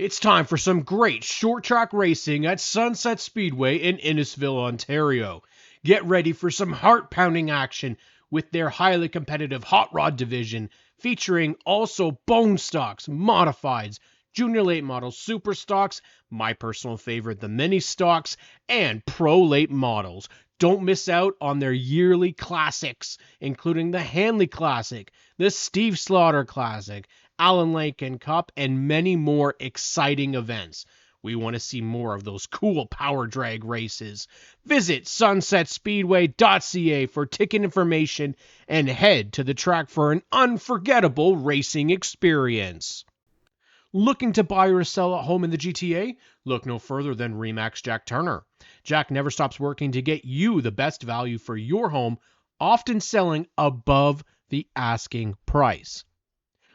It's time for some great short track racing at Sunset Speedway in Innisfil, Ontario. Get ready for some heart-pounding action with their highly competitive hot rod division, featuring also bone stocks, modifieds, junior late models, super stocks, my personal favorite, the mini stocks, and pro late models. Don't miss out on their yearly classics, including the Hanley Classic, the Steve Slaughter Classic, Allen Lincoln Cup, and many more exciting events. We want to see more of those cool power drag races. Visit sunsetspeedway.ca for ticket information and head to the track for an unforgettable racing experience. Looking to buy or sell a home in the GTA? Look no further than Remax Jack Turner. Jack never stops working to get you the best value for your home, often selling above the asking price.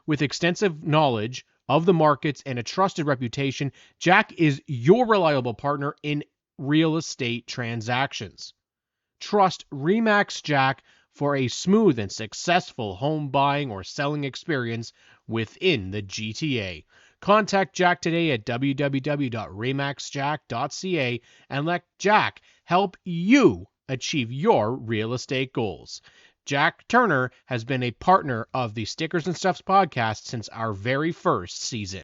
With extensive knowledge of the markets and a trusted reputation, Jack is your reliable partner in real estate transactions. Trust Remax Jack for a smooth and successful home buying or selling experience within the GTA. Contact Jack today at www.remaxjack.ca and let Jack help you achieve your real estate goals. Jack Turner has been a partner of the Stickers and Stuffs podcast since our very first season.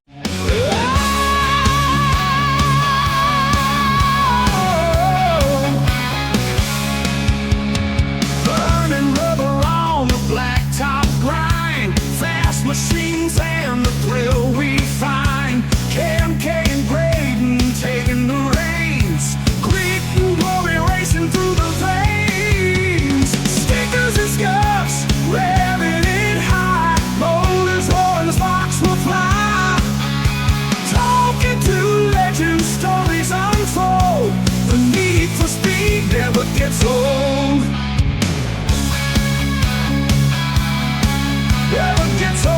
Burning rubber on the blacktop grind, fast machines and the thrill we find. KMK and Graydon taking the reins, grit and glory racing through the veins. Stickers and scuffs, revving it high, motors roaring, the sparks will fly. Talking to legends, stories unfold. The need for speed never gets old. Never gets old.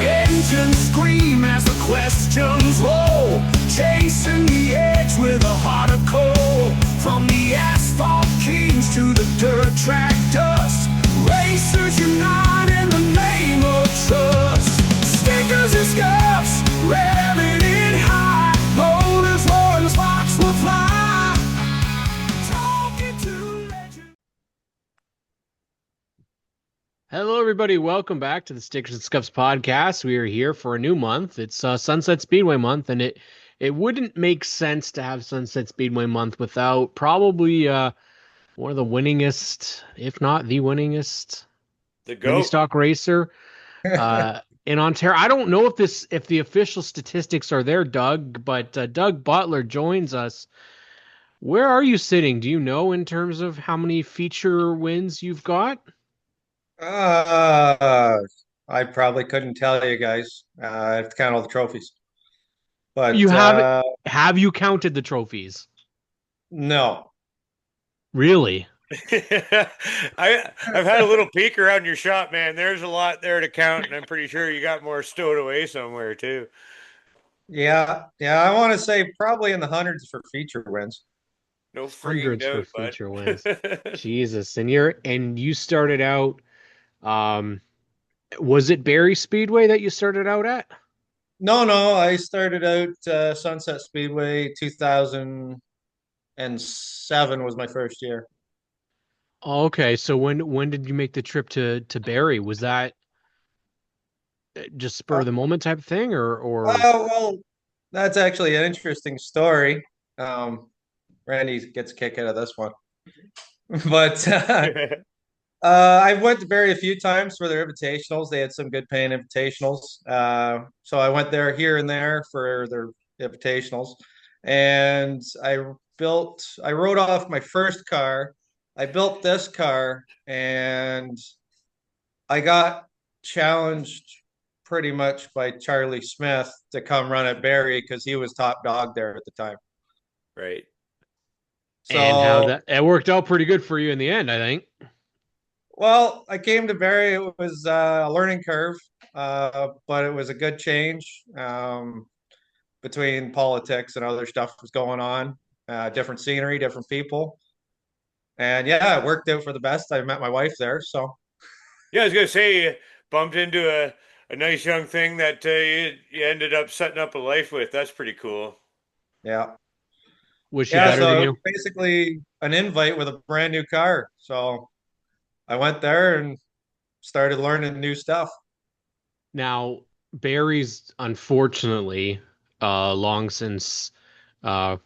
Engines scream as the questions roll, chasing the edge with a heart of coal. From the asphalt kings to the dirt track dust, racers unite in the name of trust. Stickers and scuffs, revving it high, motors roaring, the sparks will fly. Talking to legends. Hello, everybody. Welcome back to the Stickers and Scuffs podcast. We are here for a new month. It's Sunset Speedway Month, and it wouldn't make sense to have Sunset Speedway Month without probably one of the winningest, if not the winningest, The mini GOAT. stock racer in Ontario. I don't know if the official statistics are there, Doug, but Doug Butler joins us. Where are you sitting? Do you know in terms of how many feature wins you've got? I probably couldn't tell you guys. I have to count all the trophies. But You have you counted the trophies? no. Really? I've had a little peek around your shop, man. There's a lot there to count, and I'm pretty sure you got more stowed away somewhere too. Yeah, I want to say probably in the hundreds for feature wins. No freaking Hundreds for doubt, bud. feature wins. Jesus. And you started out, was it Barrie Speedway that you started out at? No, I started out Sunset Speedway 2007 was my first year. Oh, okay. So when did you make the trip to Barrie? Was that just spur of the moment type of thing or Well, that's actually an interesting story. Randy gets a kick out of this one. But I went to Barrie a few times for their invitationals. They had some good paying invitationals. So I went there here and there for their invitationals. And I wrote off my first car. I built this car and I got challenged pretty much by Charlie Smith to come run at Barrie because he was top dog there at the time. Right. So and how it worked out pretty good for you in the end, I think. well, I came to Barrie. It was a learning curve, but it was a good change between politics and other stuff was going on. Different scenery, different people, and yeah, it worked out for the best. I met my wife there, so Yeah, I was gonna say, bumped into a nice young thing that you ended up setting up a life with. That's pretty cool. Yeah. Was she Yeah, better so than it was you? basically an invite with a brand new car. So I went there and started learning new stuff. Now, Barry's unfortunately long since uh,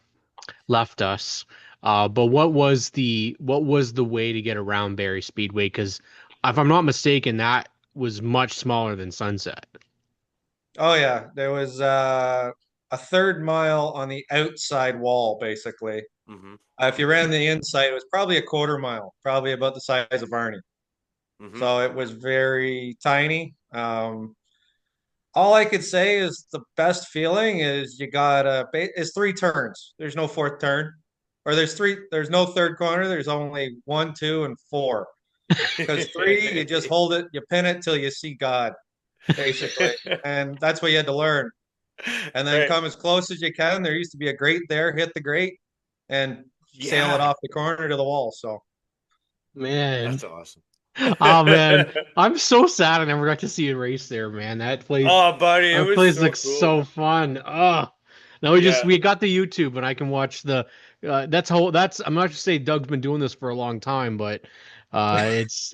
left us. But what was the way to get around Barry Speedway? Because if I'm not mistaken, that was much smaller than Sunset. Oh yeah, there was a third mile on the outside wall, basically. Hmm. If you ran the inside, it was probably a quarter mile, probably about the size of Arnie. Hmm. So it was very tiny. All I could say is the best feeling is you got is three turns. There's no fourth turn, or there's three. There's no third corner. There's only one, two, and four. Because three, you just hold it, you pin it till you see God, basically, and that's what you had to learn. And then Right. come as close as you can. There used to be a grate there. Hit the grate and sail it Yeah. off the corner to the wall. So Man, That's awesome. oh man, I'm so sad I never got to see a race there, man. That place, Oh, buddy, it that was place so looks cool. so fun. Oh, now Yeah. we got the YouTube and I can watch the. That's I'm not to say Doug's been doing this for a long time, but it's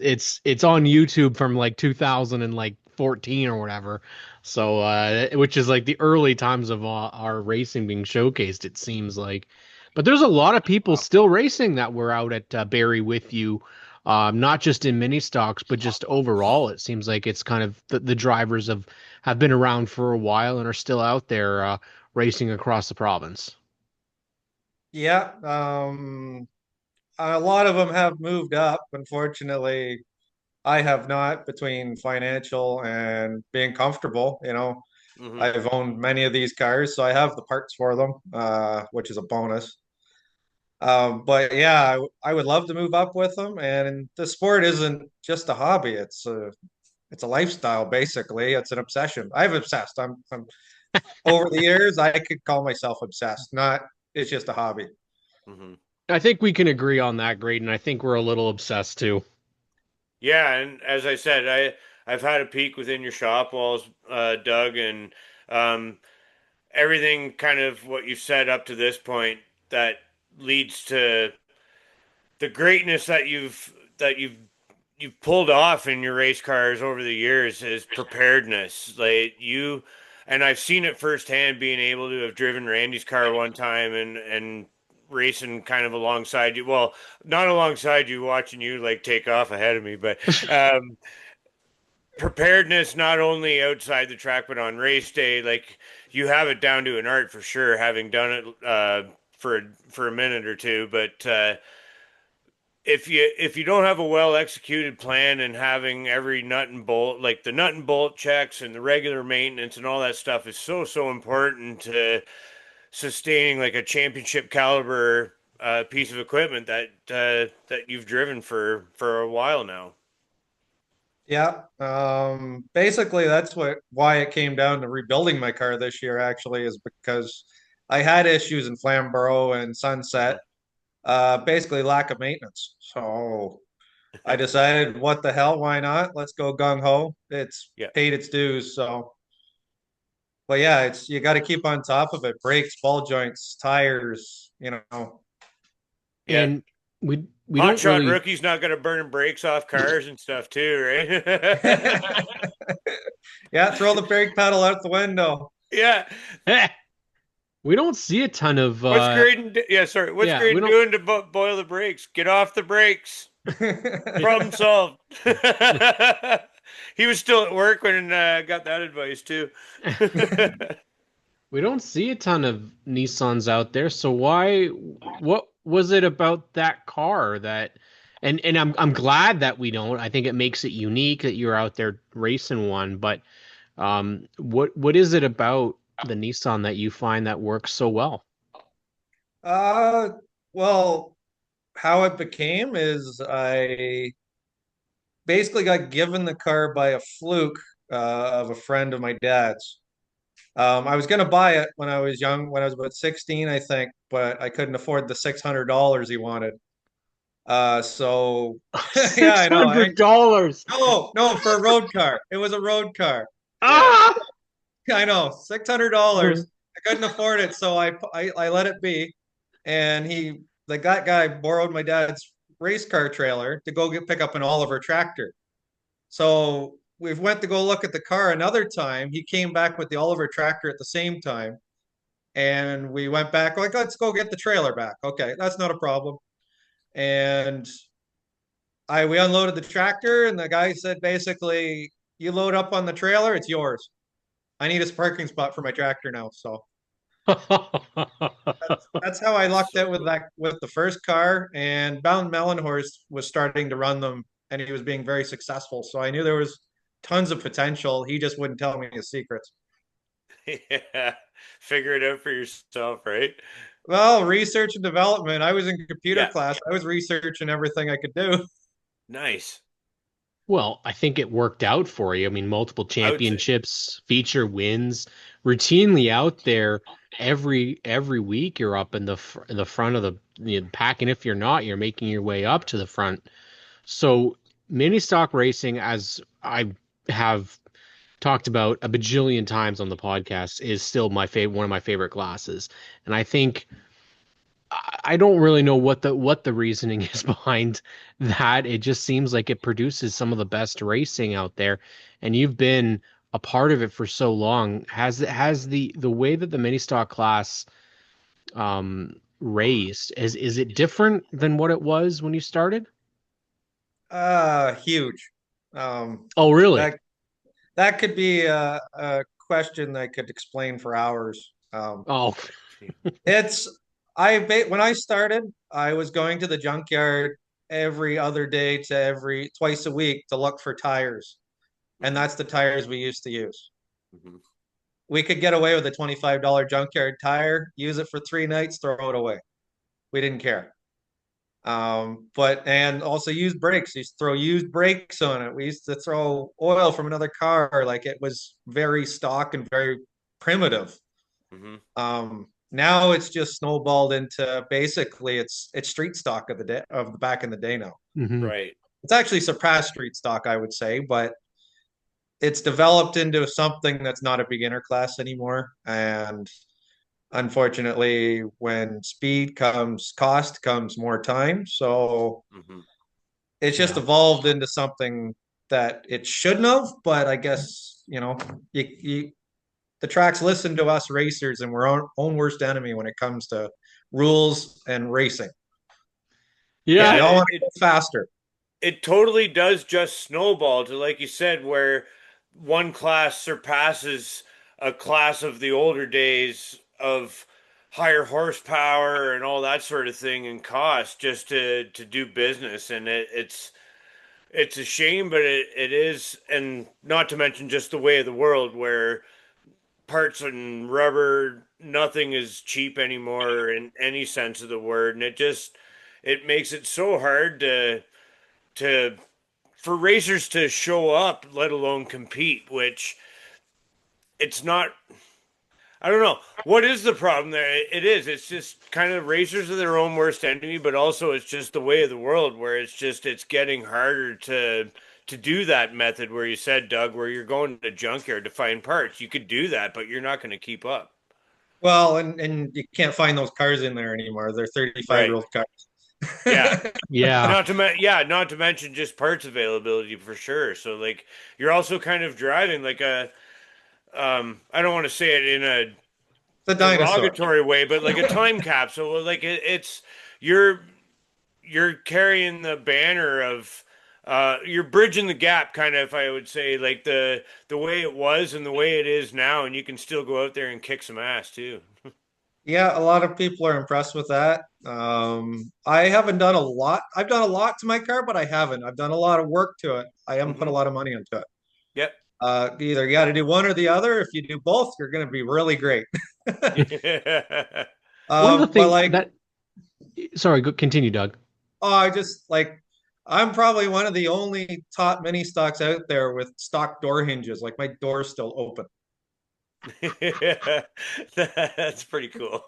on YouTube from like 2014 or whatever. So which is like the early times of our racing being showcased. It seems like, but there's a lot of people Wow. still racing that were out at Barry with you, not just in mini stocks, but just overall. It seems like it's kind of the drivers have been around for a while and are still out there racing across the province. yeah, a lot of them have moved up. Unfortunately, I have not between financial and being comfortable. Hmm. I've owned many of these cars, so I have the parts for them, which is a bonus. But yeah, I would love to move up with them. And the sport isn't just a hobby; it's a lifestyle, basically. It's an obsession. I've obsessed. I'm over the years, I could call myself obsessed. Not, it's just a hobby. Hmm. I think we can agree on that, Graydon. I think we're a little obsessed too. Yeah, and as I said, I've had a peek within your shop walls, Doug, and um, everything kind of what you've said up to this point that leads to the greatness that you've pulled off in your race cars over the years is preparedness. Like you, and I've seen it firsthand being able to have driven Randy's car one time and racing kind of alongside you. Well, not alongside you, watching you like take off ahead of me, but um, preparedness not only outside the track but on race day. Like you have it down to an art for sure, having done it for a minute or two, but. If you don't have a well executed plan and having every nut and bolt, like the nut and bolt checks and the regular maintenance and all that stuff is so important to sustaining like a championship caliber piece of equipment that you've driven for a while now. Yeah. Basically, that's why it came down to rebuilding my car this year, actually, is because I had issues in Flamborough and Sunset, basically lack of maintenance. So I decided, what the hell, why not? Let's go gung ho. It's Yeah, paid its dues. So, but yeah, it's you got to keep on top of it. Brakes, ball joints, tires, yeah. And we Hot don't shot really. rookie's not going to burn brakes off cars and stuff too, right? Yeah, throw the brake pedal out the window. Yeah. We don't see a ton of What's Graydon? Yeah, sorry. What's yeah, we Graydon don't. doing to boil the brakes? Get off the brakes. Problem solved. He was still at work when got that advice too. We don't see a ton of Nissans out there, so what was it about that car that and I'm glad that we don't. I think it makes it unique that you're out there racing one, but what is it about the Nissan that you find that works so well? Uh, well, how it became is I basically got given the car by a fluke of a friend of my dad's. I was going to buy it when I was young, when I was about 16, I think, but I couldn't afford the $600 he wanted. So yeah, Six I know. hundred dollars. No, no, for a road car. It was a road car. Yeah. I know, $600. I couldn't afford it, so I let it be. And that guy borrowed my dad's race car trailer to go pick up an Oliver tractor. So we went to go look at the car another time. He came back with the Oliver tractor at the same time. And we went back, like, let's go get the trailer back. Okay, that's not a problem. And we unloaded the tractor, and the guy said basically, you load up on the trailer, it's yours. I need a parking spot for my tractor now. So that's how I lucked out with the first car. And Bound Melonhorst was starting to run them, and he was being very successful. So I knew there was tons of potential. He just wouldn't tell me his secrets. Yeah. Figure it out for yourself, right? Well, research and development. I was in computer Yeah. class. I was researching everything I could do. Nice. Well, I think it worked out for you. I mean, multiple championships, feature wins, routinely out there every week. You're up in the front of the pack, and if you're not, you're making your way up to the front. So, mini stock racing, as I have talked about a bajillion times on the podcast, is still one of my favorite classes, and I think I don't really know what the reasoning is behind that. It just seems like it produces some of the best racing out there, and you've been a part of it for so long. Has the way that the mini stock class raced, is it different than what it was when you started? Huge. Oh, really? That could be a question I could explain for hours. Oh, It's when I started, I was going to the junkyard every other day to twice a week to look for tires, and that's the tires we used to use. Mm-hmm. We could get away with a $25 junkyard tire, use it for 3 nights, throw it away. We didn't care. And also used brakes. We used to throw used brakes on it. We used to throw oil from another car. Like, it was very stock and very primitive. Mm-hmm. Now it's just snowballed into basically it's street stock of the back in the day now. mhm. Right. It's actually surpassed street stock, I would say, but it's developed into something that's not a beginner class anymore. And unfortunately, when speed comes cost, comes more time. So Mm-hmm. it's just Yeah. evolved into something that it shouldn't have. But I guess, the tracks listen to us racers, and we're our own worst enemy when it comes to rules and racing. Yeah. We Yeah. all want to go faster. It totally does just snowball to, like you said, where one class surpasses a class of the older days of higher horsepower and all that sort of thing and cost just to do business. And it's a shame, but it is, and not to mention just the way of the world where parts and rubber, nothing is cheap anymore in any sense of the word. And it makes it so hard to for racers to show up, let alone compete, which it's not. I don't know. What is the problem there? It is. It's just kind of racers are their own worst enemy, but also it's just the way of the world where it's getting harder to do that method where you said, Doug, where you're going to junkyard to find parts. You could do that, but you're not going to keep up. Well, and you can't find those cars in there anymore. They're 35-year-old Right. Yeah. cars. Yeah. Not to mention just parts availability for sure. So like you're also kind of driving like a I don't want to say it in a The dinosaur. derogatory way, but like a time capsule. Like it's you're you're carrying the banner of you're bridging the gap, kind of, if I would say, like the way it was and the way it is now, and you can still go out there and kick some ass too. Yeah, a lot of people are impressed with that. I haven't done a lot. I've done a lot to my car, but I haven't. I've done a lot of work to it. I haven't put a Mm-hmm. lot of money into it. Yep. Either you got to do one or the other. If you do both, you're going to be really great. One of the But things like, that sorry, continue, Doug. I just like, I'm probably one of the only top mini stocks out there with stock door hinges. Like, my door's still open. That's pretty cool.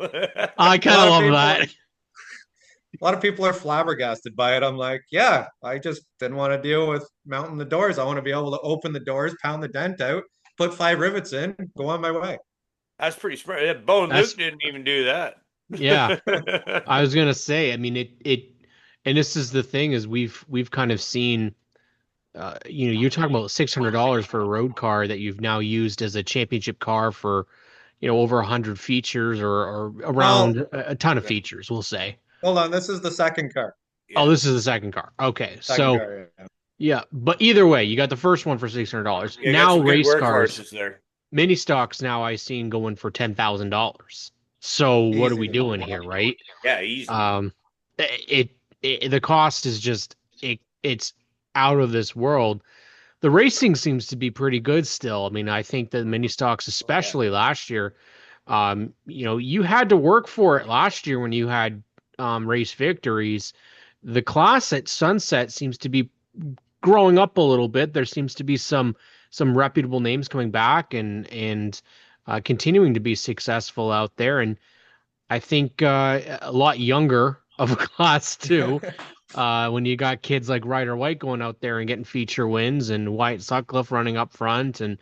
I A kind lot of love people, that. a lot of people are flabbergasted by it. I'm like, yeah, I just didn't want to deal with mounting the doors. I want to be able to open the doors, pound the dent out, put 5 rivets in, go on my way. That's pretty smart. Yeah, Bo and That's Luke didn't even do that. yeah. I was gonna say, I mean, and this is the thing is we've kind of seen, you're talking about $600 for a road car that you've now used as a championship car for, over 100 features or Well, around a ton of features, we'll say. hold on, this is the second car. Oh, Yeah. this is the second car. Okay, Second so car, yeah. yeah, but either way, you got the first one for $600. Yeah, got Now some good race cars, workhorses there. mini stocks now I seen going for $10,000. So what are we Easy. doing here, right? Yeah, easy. The cost is just it's out of this world. The racing seems to be pretty good still. I mean, I think the mini stocks, especially last year, you had to work for it last year when you had race victories. The class at Sunset seems to be growing up a little bit. There seems to be some reputable names coming back and continuing to be successful out there. And I think a lot younger of a class too. When you got kids like Ryder White going out there and getting feature wins, and Wyatt Sutcliffe running up front, and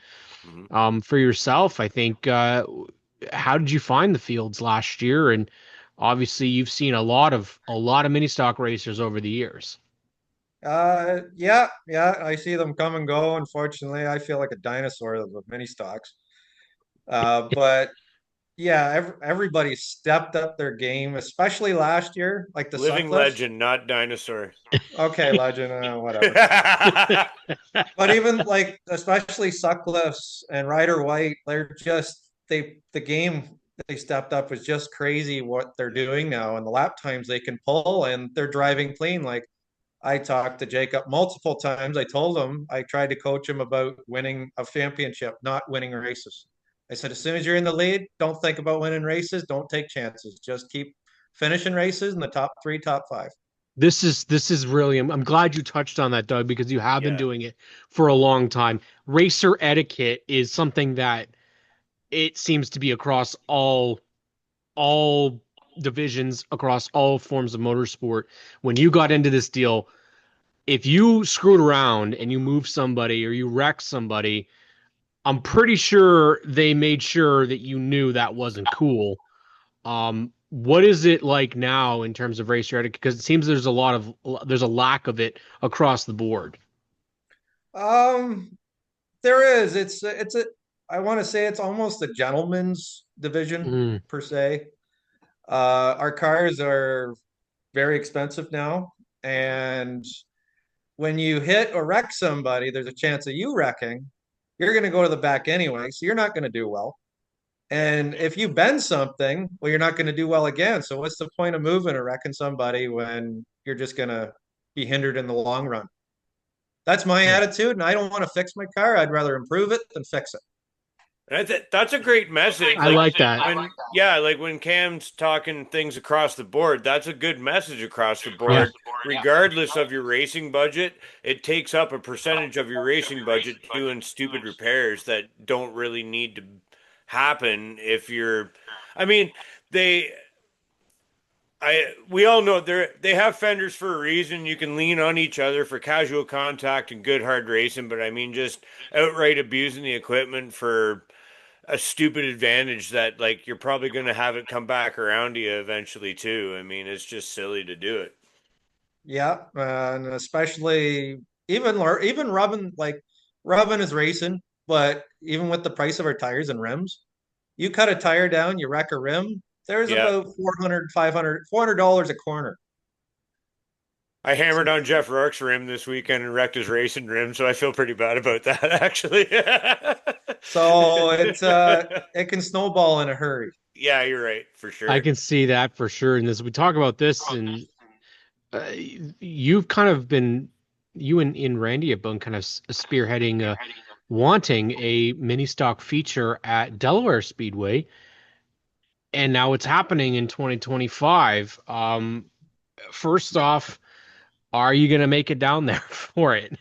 for yourself, I think. How did you find the fields last year? And obviously, you've seen a lot of mini stock racers over the years. Yeah, I see them come and go. Unfortunately, I feel like a dinosaur with mini stocks. But yeah, everybody stepped up their game, especially last year, like the Living Sutcliffes. legend, not dinosaur. Okay, legend, whatever. But even like, especially Sutcliffes and Ryder White, they're just the game they stepped up was just crazy what they're doing now, and the lap times they can pull, and they're driving clean. Like I talked to Jacob multiple times. I told him I tried to coach him about winning a championship, not winning races. I said, as soon as you're in the lead, don't think about winning races. Don't take chances. Just keep finishing races in the top three, top five. This is really I'm glad you touched on that, Doug, because you have been Yeah. doing it for a long time. Racer etiquette is something that it seems to be across all divisions, across all forms of motorsport. When you got into this deal, if you screwed around and you moved somebody or you wrecked somebody, I'm pretty sure they made sure that you knew that wasn't cool. What is it like now in terms of racer etiquette? Because it seems there's a lack of it across the board. Um, there is. It's a. I want to say it's almost a gentleman's division Mm. per se. Our cars are very expensive now, and when you hit or wreck somebody, there's a chance of you wrecking. You're going to go to the back anyway, so you're not going to do well. And if you bend something, well, you're not going to do well again. So what's the point of moving or wrecking somebody when you're just going to be hindered in the long run? That's my attitude, and I don't want to fix my car. I'd rather improve it than fix it. That's a great message. I like that. Like when Cam's talking things across the board, that's a good message across the board. Regardless of your racing budget, it takes up a percentage of your racing budget doing stupid repairs that don't really need to happen if you're I mean, they we all know they have fenders for a reason. You can lean on each other for casual contact and good hard racing, but I mean just outright abusing the equipment for a stupid advantage that like you're probably going to have it come back around to you eventually too. I mean, it's just silly to do it. Yeah, and especially even rubbing is racing, but even with the price of our tires and rims, you cut a tire down, you wreck a rim, there's Yeah. about 400, 500, $400 a corner. I hammered on Jeff Rourke's rim this weekend and wrecked his racing rim, so I feel pretty bad about that actually. So it can snowball in a hurry. Yeah, you're right, for sure. I can see that for sure. And as we talk about this, and you've kind of been, you and Randy have been kind of spearheading, wanting a mini stock feature at Delaware Speedway, and now it's happening in 2025. First off, are you going to make it down there for it?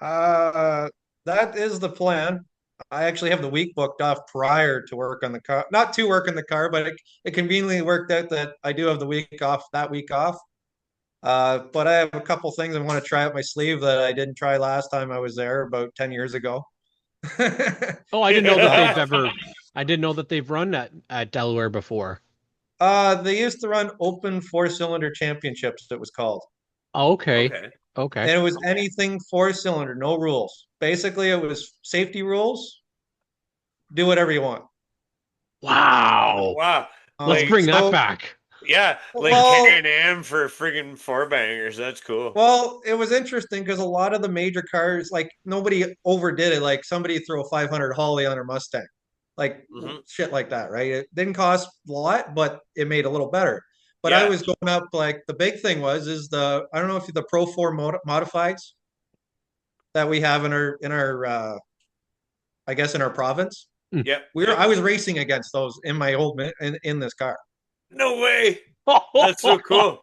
That is the plan. I actually have the week booked off prior to work on the car, not to work in the car, but it conveniently worked out that I do have the week off, that week off. But I have a couple things I want to try up my sleeve that I didn't try last time I was there about 10 years ago. Oh, I didn't know that they've ever. I didn't know that they've run at Delaware before. They used to run open four-cylinder championships, it was called. Oh, okay. Okay. Okay. And it was anything four-cylinder, no rules. Basically, it was safety rules, do whatever you want. Wow. Wow. Let's Like, bring that So, back. yeah, like well, Can-Am for friggin' four bangers. That's cool. well, it was interesting because a lot of the major cars, like nobody overdid it. Like somebody threw a 500 Holly on her Mustang, like Hmm. shit like that, right? It didn't cost a lot, but it made a little better. But I Yeah. was going up like the big thing was is the I don't know if the Pro 4 modifieds that we have in our I guess in our province. Hmm. Yep. I Yep. was racing against those in my in this car. No way. That's so cool.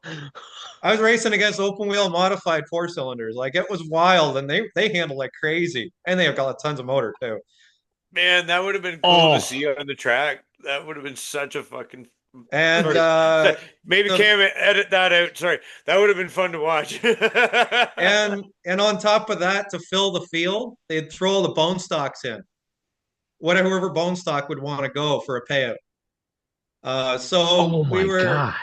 I was racing against open wheel modified four cylinders. Like it was wild, and they handle like crazy, and they have got tons of motor too. Man, that would have been cool to Oh, see on the track. That would have been such a fucking. And Sorry. Maybe the Cam edit that out. Sorry. That would have been fun to watch. and on top of that, to fill the field, they'd throw all the bone stocks in. Whatever bone stock would want to go for a payout. So oh we my were God.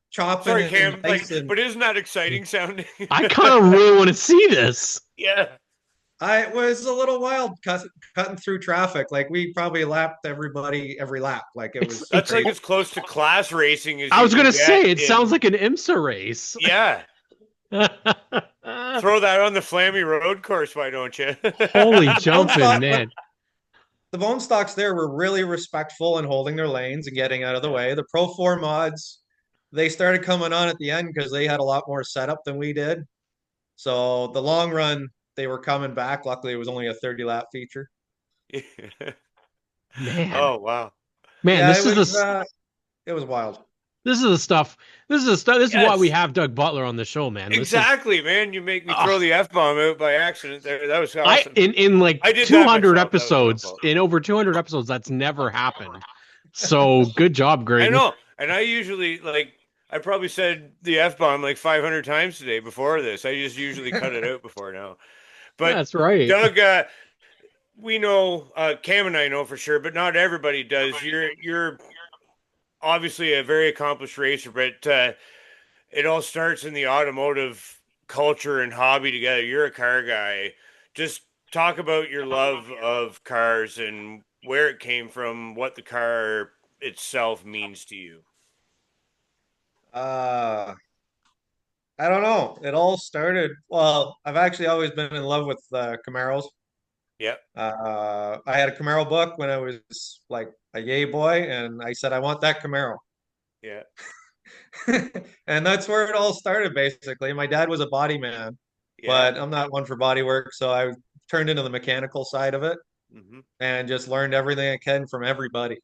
chopping Sorry, and Cam. Like, dicing. but isn't that exciting sounding? I kind of really want to see this. Yeah. I was a little wild cutting through traffic. Like we probably lapped everybody every lap. Like it was That's like crazy. as close to class racing as I you was can gonna say get it sounds in. like an IMSA race. Yeah. Throw that on the Flammy Road course, why don't you? Holy Bone jumping, stock, but man. the bone stocks there were really respectful and holding their lanes and getting out of the Yeah. way. The Pro 4 mods, they started coming on at the end because they had a lot more setup than we did. So the long run, they were coming back. Luckily, it was only a 30 lap feature. Man. Oh wow. Man, Yeah, this is the it was wild. this is the stuff. This is the stuff. This is why we Yes. have Doug Butler on the show, man. This is Exactly, man. You make me throw uh, the F bomb out by accident there. That was I awesome. in like I did that 200 myself. That was my episodes, fault. in over 200 episodes, that's never happened. So good job, I Graydon. know. And I usually like I probably said the F bomb like 500 times today before this. I just usually cut it out before now. But That's right. Doug, we know Cam and I know for sure, but not everybody does. You're obviously a very accomplished racer, but it all starts in the automotive culture and hobby together. You're a car guy. Just talk about your love of cars and where it came from, what the car itself means to you. Uh, I don't know. It all started. Well, I've actually always been in love with Camaros. Yep. I had a Camaro book when I was like a yay boy, and I said I want that Camaro. Yeah. And that's where it all started, basically. My dad was a body man, Yeah. but I'm not one for body work, so I turned into the mechanical side of it Hmm. and just learned everything I can from everybody.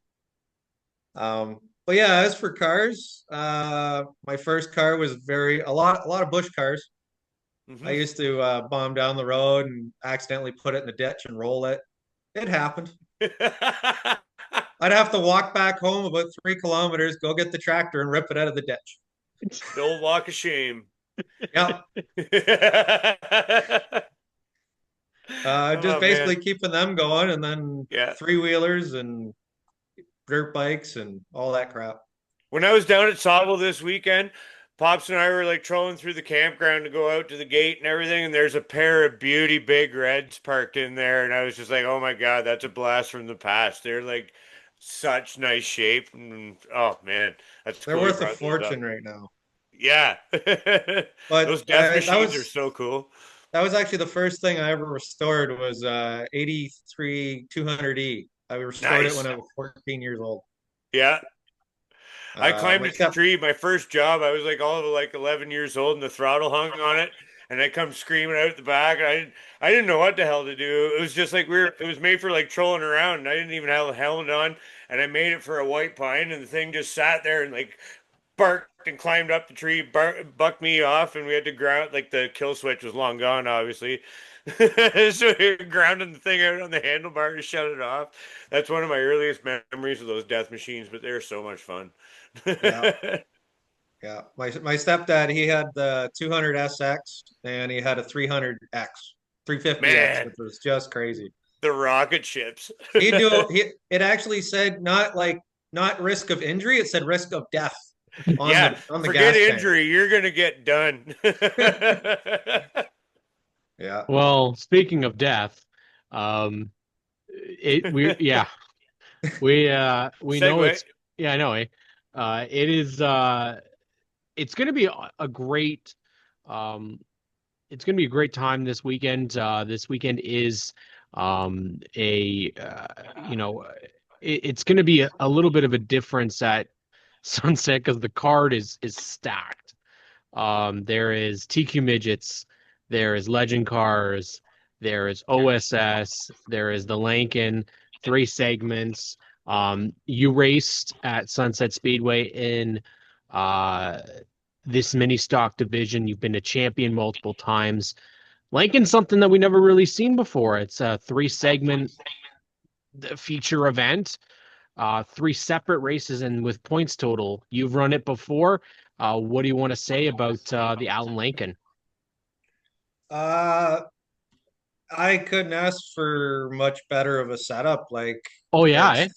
But yeah, as for cars, my first car was a lot of bush cars. I Hmm. used to bomb down the road and accidentally put it in the ditch and roll it. It happened. I'd have to walk back home about 3 kilometers, go get the tractor and rip it out of the ditch. The old walk of shame. Yeah, just Oh basically man. keeping them going, and then Yeah. three wheelers and dirt bikes and all that crap. When I was down at Sawville this weekend, Pops and I were like trolling through the campground to go out to the gate and everything, and there's a pair of beauty big reds parked in there, and I was just like, "Oh my God, that's a blast from the past." They're like such nice shape, and oh man, that's They're cool you worth a brought those up. fortune right now. Yeah, But those death that machines are was so cool. that was actually the first thing I ever restored was 83 200E. I restored it when Nice. I was 14 years old. Yeah, I climbed My a step tree. My first job, I was like all of like 11 years old, and the throttle hung on it. And I come screaming out the back. I didn't know what the hell to do. It was just like it was made for like trolling around, and I didn't even have a helmet on. And I made it for a white pine, and the thing just sat there and like barked and climbed up the tree, bucked me off, and we had to ground. Like the kill switch was long gone, obviously. So we were grounding the thing out on the handlebar to shut it off. That's one of my earliest memories of those death machines, but they're so much fun. Yeah, yeah. My stepdad, he had the 200 SX and he had a 300X, 350X, Man, which was just crazy. The rocket ships. It actually said not risk of injury, it said risk of death on Yeah, the forget gas tank. injury. You're gonna get done. Yeah. Well, speaking of death, um, we know Segue. it's yeah, I know, eh? It is it's going to be a great um it's going to be a great time this weekend. This weekend is a you know it's going to be a little bit of a difference at Sunset because the card is stacked. There is TQ midgets, there is legend cars, there is OSS, there is the Lankin, 3 segments. You raced at Sunset Speedway in uh, this mini stock division. You've been a champion multiple times. Lankin's something that we never really seen before. It's a 3 segment feature event, 3 separate races, and with points total. You've run it before. What do you want to say about the Alan Lincoln? Uh, I couldn't ask for much better of a setup. Like Oh yeah, it's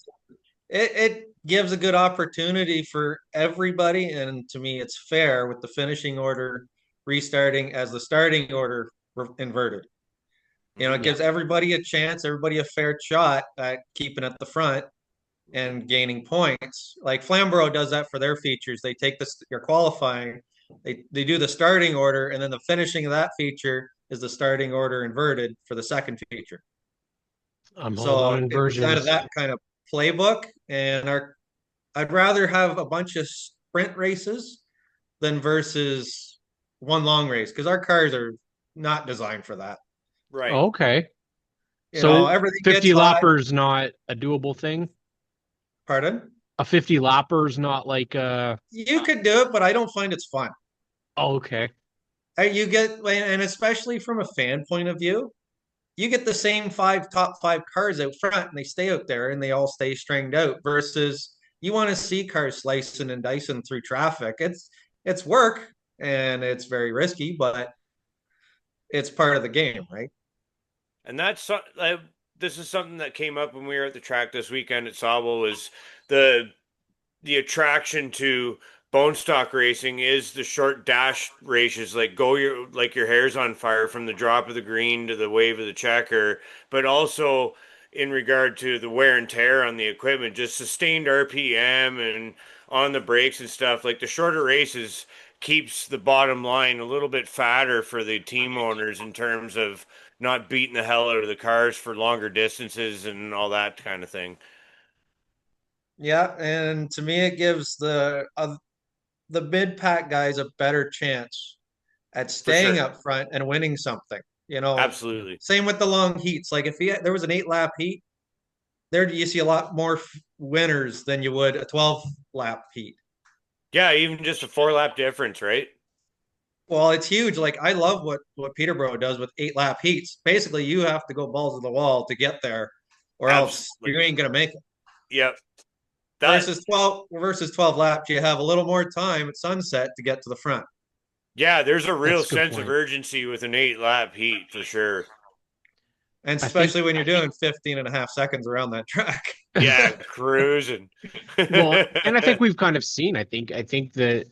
eh? it gives a good opportunity for everybody, and to me, it's fair with the finishing order restarting as the starting order inverted. You know, it Yeah. gives everybody a chance, everybody a fair shot at keeping at the front and gaining points. Like Flamborough does that for their features. They take this your qualifying, they do the starting order, and then the finishing of that feature is the starting order inverted for the second feature. I'm all about So it was out of inversions. that kind of playbook, and I'd rather have a bunch of sprint races than versus one long race because our cars are not designed for that. Right. Okay. You know, So everything gets 50 hot. lapper's not a doable thing? Pardon? A 50 lapper's not like You could do it, but I don't find it's fun. oh, okay. You get, and especially from a fan point of view, you get the same top five cars out front, and they stay out there, and they all stay stringed out. Versus, you want to see cars slicing and dicing through traffic. It's work and it's very risky, but it's part of the game, right? And this is something that came up when we were at the track this weekend at Sauble was the the attraction to bone stock racing is the short dash races, like your hair's on fire from the drop of the green to the wave of the checker, but also in regard to the wear and tear on the equipment, just sustained RPM and on the brakes and stuff. Like the shorter races keeps the bottom line a little bit fatter for the team owners in terms of not beating the hell out of the cars for longer distances and all that kind of thing. Yeah, and to me, it gives the mid pack guys a better chance at For staying sure. up front and winning something. You know, Absolutely. same with the long heats. Like if there was an 8 lap heat, there you see a lot more winners than you would a 12 lap heat. Yeah, even just a 4 lap difference, right? Well, it's huge. Like I love what Peterborough does with 8 lap heats. Basically, you have to go balls to the wall to get there, or else you Absolutely. ain't gonna make it. Yep. That Versus 12 laps, you have a little more time at sunset to get to the front. yeah, there's a real That's a good sense of point. urgency with an 8 lap heat for sure. And I think especially when you're doing 15 and a half seconds around that track. Yeah, cruising. well, and I think we've kind of seen, I think that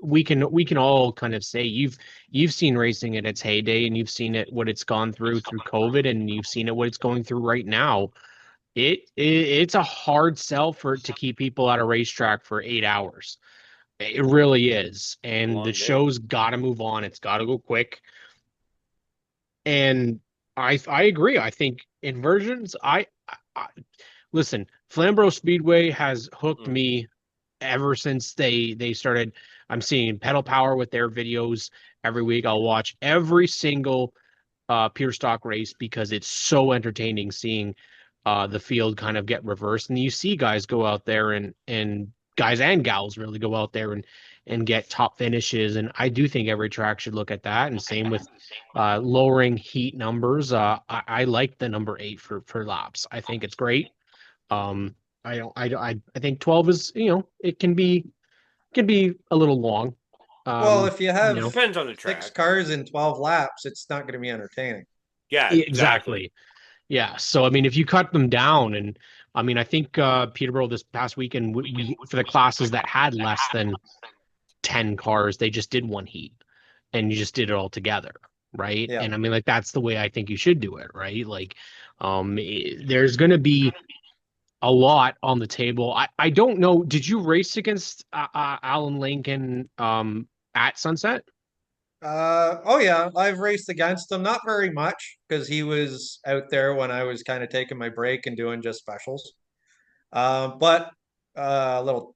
we can all kind of say you've seen racing at its heyday and you've seen it what it's gone through COVID and you've seen it what it's going through right now. It's a hard sell for to keep people at a racetrack for 8 hours. It really is. A And the long day. show's got to move on. It's got to go quick. And I agree. I think inversions. I listen. Flamborough Speedway has hooked Mm. me ever since they started. I'm seeing Pedal Power with their videos every week. I'll watch every single pure stock race because it's so entertaining seeing the field kind of get reversed, and you see guys go out there and guys and gals really go out there and get top finishes. And I do think every track should look at that. And same with lowering heat numbers. I like the number 8 for laps. I think it's great. Um, I think 12 is it can be a little long. Well, if you You have know Depends on the six track. cars in 12 laps, it's not going to be entertaining. Yeah, exactly. exactly. Yeah. So, I mean, if you cut them down, and I mean, I think Peterborough this past weekend, for the classes that had less than 10 cars, they just did one heat and you just did it all together. Right. Yeah. And I mean, like, that's the way I think you should do it. Right. Like, there's going to be a lot on the table. I don't know. Did you race against Alan Lincoln at Sunset? Oh yeah, I've raced against him, not very much because he was out there when I was kind of taking my break and doing just specials. But a little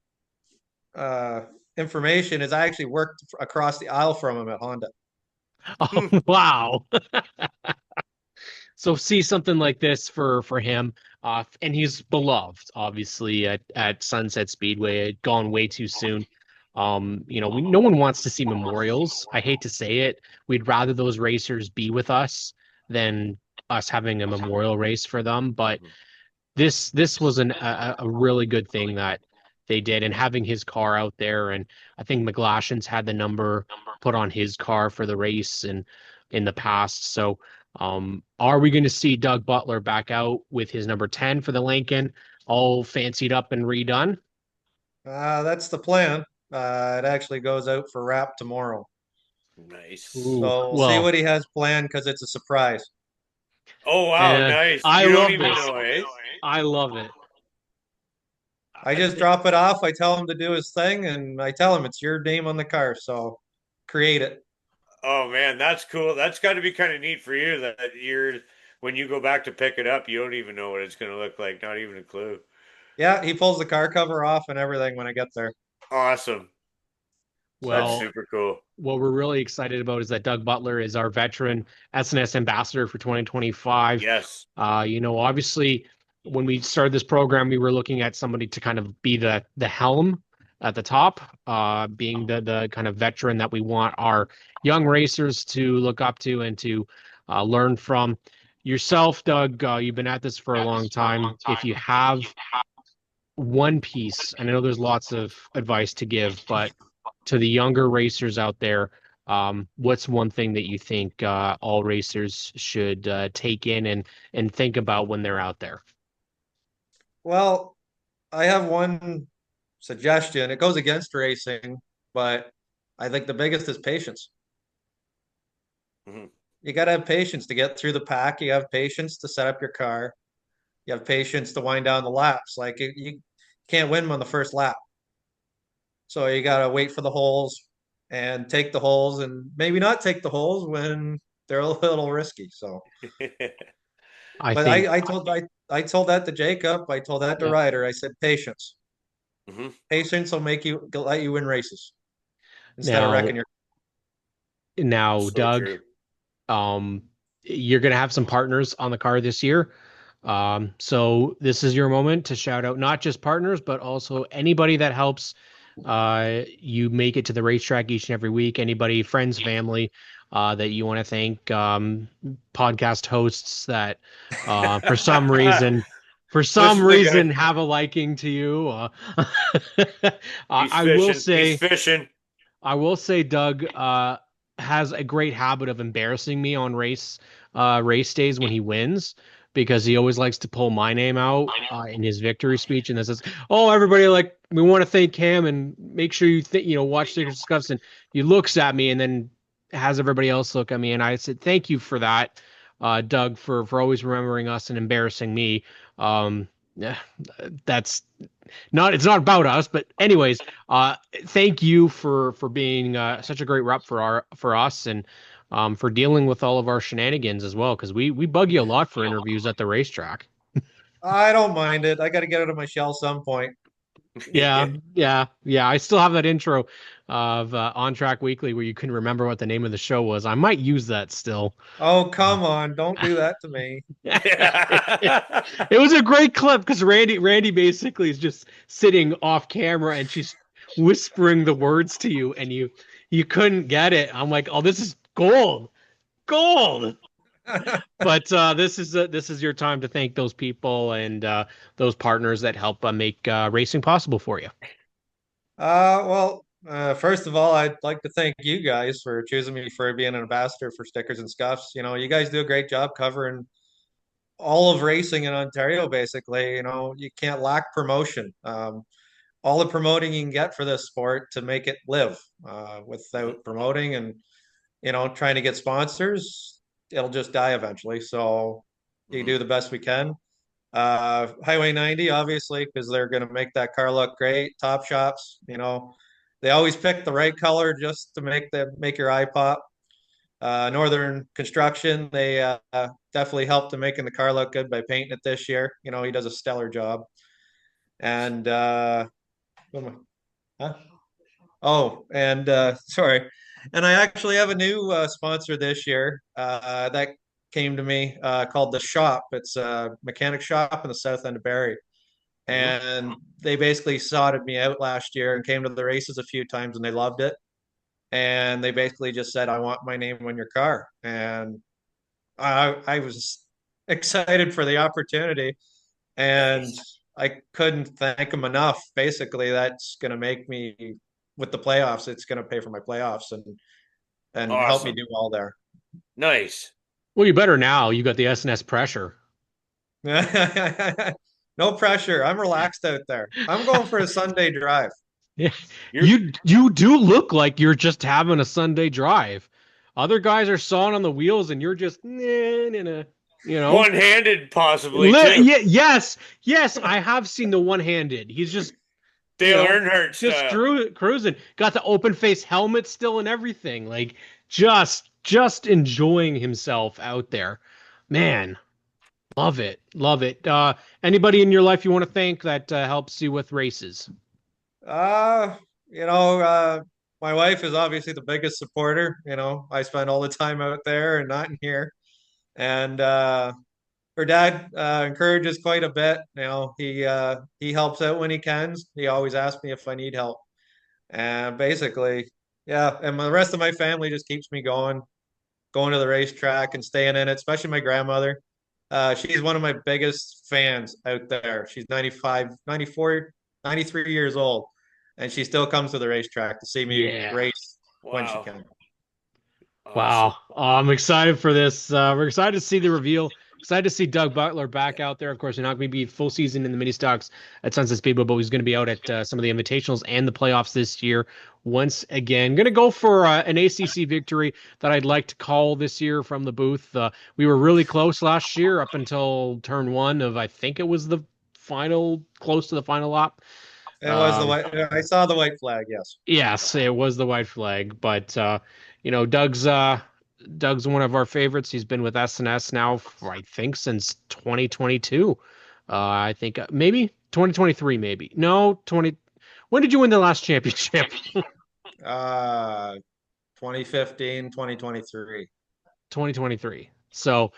uh, information is I actually worked across the aisle from him at Honda. Oh, wow. So see something like this for him, and he's beloved, obviously at Sunset Speedway. It had gone way too soon. No one wants to see memorials. I hate to say it. We'd rather those racers be with us than us having a memorial race for them. But this was a really good thing that they did, and having his car out there, and I think McGlashan's had the number put on his car for the race and in the past. So are we going to see Doug Butler back out with his number 10 for the Lincoln, all fancied up and redone? That's the plan. It actually goes out for wrap tomorrow. Nice. Ooh, So we'll see well, what he has planned because it's a surprise. Oh wow, nice. I You don't love even this. know, eh? I love it. I just drop it off. I tell him to do his thing, and I tell him it's your name on the car. So create it. Oh man, that's cool. That's got to be kind of neat for you that you're when you go back to pick it up, you don't even know what it's going to look like, not even a clue. Yeah, he pulls the car cover off and everything when I get there. Awesome. That's Well, super cool. what we're really excited about is that Doug Butler is our veteran SNS ambassador for 2025. Yes. Obviously, when we started this program, we were looking at somebody to kind of be the helm at the top, being the kind of veteran that we want our young racers to look up to and to learn from. Yourself, Doug, you've been at this for a long time. If you have one piece, and I know there's lots of advice to give, but to the younger racers out there, what's one thing that you think all racers should take in and think about when they're out there? Well, I have one suggestion. It goes against racing, but I think the biggest is patience. Hmm. You got to have patience to get through the pack. You have patience to set up your car. You have patience to wind down the laps. Like you can't win them on the first lap. So you got to wait for the holes and take the holes and maybe not take the holes when they're a little risky. So, I but think, I told that to Jacob. I told that to yeah. Ryder. I said patience. Hmm. Patience will let you win races instead of Now, wrecking your. now, So Doug, true. um, you're gonna have some partners on the car this year. So this is your moment to shout out not just partners, but also anybody that helps you make it to the racetrack each and every week. Anybody, friends, family, that you want to thank. Podcast hosts that, for some reason, Listen, the guy, have a liking to you. he's I will fishing. He's say. fishing. I will say Doug has a great habit of embarrassing me on race days when he wins because he always likes to pull my name out in his victory speech and then says, "Oh, everybody, like we want to thank Cam and make sure you watch Stickers Scuffs." And he looks at me and then has everybody else look at me, and I said, "Thank you for that, Doug, for always remembering us and embarrassing me." Yeah, that's not it's not about us, but anyways, thank you for being such a great rep for us and for dealing with all of our shenanigans as well, because we bug you a lot for interviews at the racetrack. I don't mind it. I got to get out of my shell some point. Yeah, yeah. I still have that intro of On Track Weekly where you couldn't remember what the name of the show was. I might use that still. Oh, come on. Don't do that to me. It was a great clip because Randy basically is just sitting off camera and she's whispering the words to you and you couldn't get it. I'm like, oh, this is gold, gold. But this is your time to thank those people and those partners that help make racing possible for you. First of all, I'd like to thank you guys for choosing me for being an ambassador for Stickers and Scuffs. You know, you guys do a great job covering all of racing in Ontario, basically. You know, you can't lack promotion. All the promoting you can get for this sport to make it live. Without promoting and trying to get sponsors, it'll just die eventually. So you Mhm. do the best we can. Highway 90, obviously, because they're going to make that car look great. Top shops, they always pick the right color just to make your eye pop. Northern Construction, they definitely helped in making the car look good by painting it this year. He does a stellar job. And what am huh? Oh, and sorry. And I actually have a new sponsor this year that came to me called The Shop. It's a mechanic shop in the south end of Barrie. Mhm. And they basically sorted me out last year and came to the races a few times and they loved it. And they basically just said, I want my name on your car. And I was excited for the opportunity. And Nice. I couldn't thank them enough. Basically, that's going to make me with the playoffs. It's going to pay for my playoffs and help me Awesome. do well there. Nice. Well, you better now. You got the S&S pressure. No pressure. I'm relaxed out there. I'm going for a Sunday drive. Yeah, You're you do look like you're just having a Sunday drive. Other guys are sawing on the wheels, and you're just nah, nah, nah, you know. one-handed possibly too. Yeah, yes, I have seen the one-handed. He's just Dale Earnhardt just style. cruising. Got the open face helmet still and everything. Like just enjoying himself out there. Man, love it, love it. Anybody in your life you want to thank that helps you with races? Uh, you know, uh, my wife is obviously the biggest supporter. I spend all the time out there and not in here. And her dad encourages quite a bit. He helps out when he can. He always asks me if I need help. And basically, yeah. And the rest of my family just keeps me going to the racetrack and staying in it, especially my grandmother. She's one of my biggest fans out there. She's 95, 94, 93 years old, and she still comes to the racetrack to see me Yeah. race when she Wow. can. Awesome. Wow. I'm excited for this. We're excited to see the reveal. Excited to see Doug Butler back out there. Of course, he's not going to be full season in the mini stocks at Sunset Speedway, but he's going to be out at some of the invitationals and the playoffs this year. Once again, going to go for an ACC victory that I'd like to call this year from the booth. We were really close last year up until turn one of, I think it was the final, close to the final lap. It was the Um, white. I saw the white flag. Yes. Yes, it was the white flag, but Doug's one of our favorites. He's been with SNS now for, I think, since 2022. I think maybe 2023, maybe. No, 20. When did you win the last championship? Uh, 2015, 2023. 2023. So I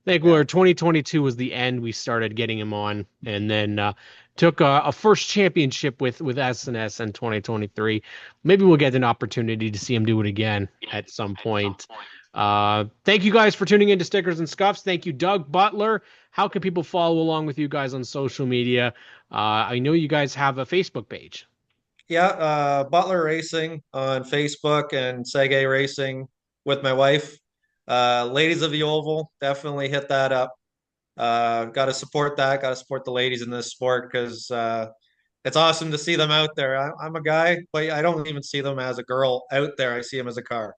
think Yeah. we're 2022 was the end. We started getting him on, and then took a first championship with SNS in 2023. Maybe we'll get an opportunity to see him do it again at some point. Thank you guys for tuning in to Stickers and Scuffs. Thank you, Doug Butler. How can people follow along with you guys on social media? I know you guys have a Facebook page. Yeah, Butler Racing on Facebook and Sege Racing with my wife. Ladies of the Oval, definitely hit that up. Got to support that. Got to support the ladies in this sport because it's awesome to see them out there. I'm a guy, but I don't even see them as a girl out there. I see them as a car.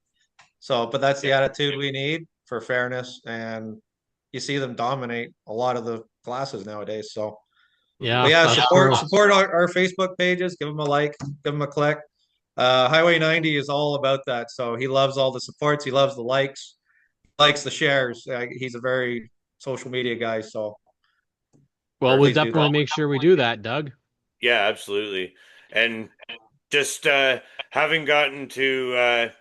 So, but that's the Yeah. attitude we need for fairness, and you see them dominate a lot of the classes nowadays. So, but Yeah, yeah, that's support true. support our Facebook pages. Give them a like, give them a click. Highway 90 is all about that. So he loves all the supports. He loves the likes, likes the shares. He's a very social media guy. So Well, we'll please do definitely that. make sure we do that, Doug. Yeah, absolutely. And just having gotten to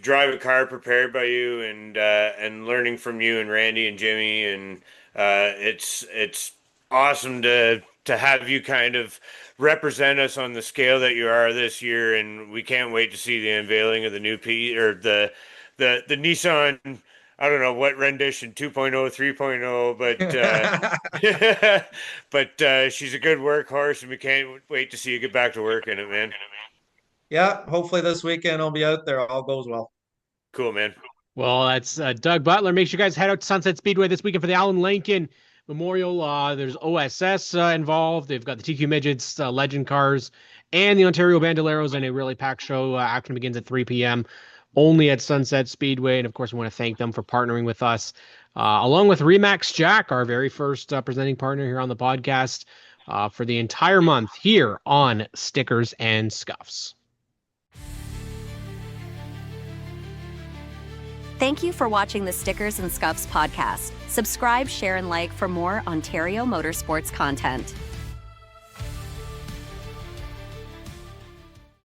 drive a car prepared by you and learning from you and Randy and Jimmy and it's awesome to have you kind of represent us on the scale that you are this year, and we can't wait to see the unveiling of the new P or the Nissan. I don't know what rendition 2.0, 3.0, but she's a good workhorse, and we can't wait to see you get back to work in it, man. Yeah, hopefully this weekend I'll be out there. All goes well. Cool, man. Well, that's Doug Butler. Make sure you guys head out to Sunset Speedway this weekend for the Alan Lincoln Memorial. There's OSS involved. They've got the TQ Midgets, Legend Cars, and the Ontario Bandoleros, and a really packed show. Action begins at 3 p.m. only at Sunset Speedway. And of course, we want to thank them for partnering with us, along with Remax Jack, our very first presenting partner here on the podcast, for the entire month here on Stickers and Scuffs. Thank you for watching the Stickers and Scuffs podcast. Subscribe, share, and like for more Ontario motorsports content.